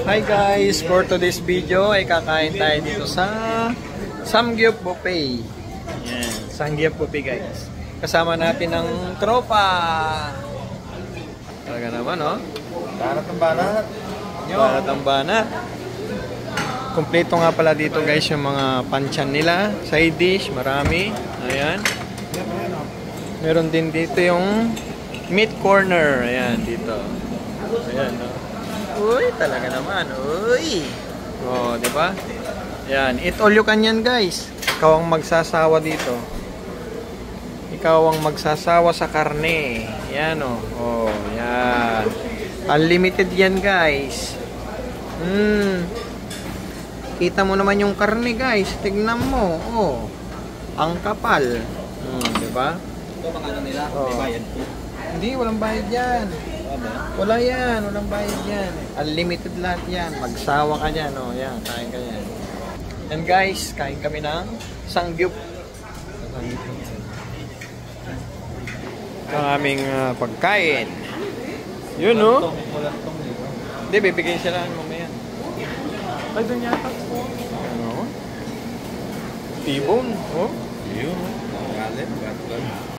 Hi guys, for today's video ay kakain tayo dito sa Samgyup Buffet. Yan, Samgyup Buffet guys. Kasama natin ng tropa. Talaga naman, oh. Banat ang banat. Banat ang banat. Kompleto nga pala dito guys yung mga panchan nila. Side dish, marami. Ayan. Meron din dito yung meat corner. Ayan, dito. Ayan, no. Uy, talaga naman. Uy. Oh, di ba? Yan, eat all you can yan, guys. Ikaw ang magsasawa dito. Ikaw ang magsasawa sa karne. Yan, oh. Oh, yan. Unlimited yan, guys. Kita mo naman yung karne, guys. Tignan mo. Oh. Ang kapal. Di ba? Ito mga ano nila, oh. May bayad po. Hindi, walang bayad yan. Wala yan, walang bayad yan. Unlimited lahat yan. Magsawa ka dyan, oh. Yan, kain ka yan. And guys, kain kami ng Samgyup. Ang aming pagkain. Yun, oh. Hindi, bibigyan sila mamaya. Ay, doon yata. Ano? T-bone, oh. Yun, galit.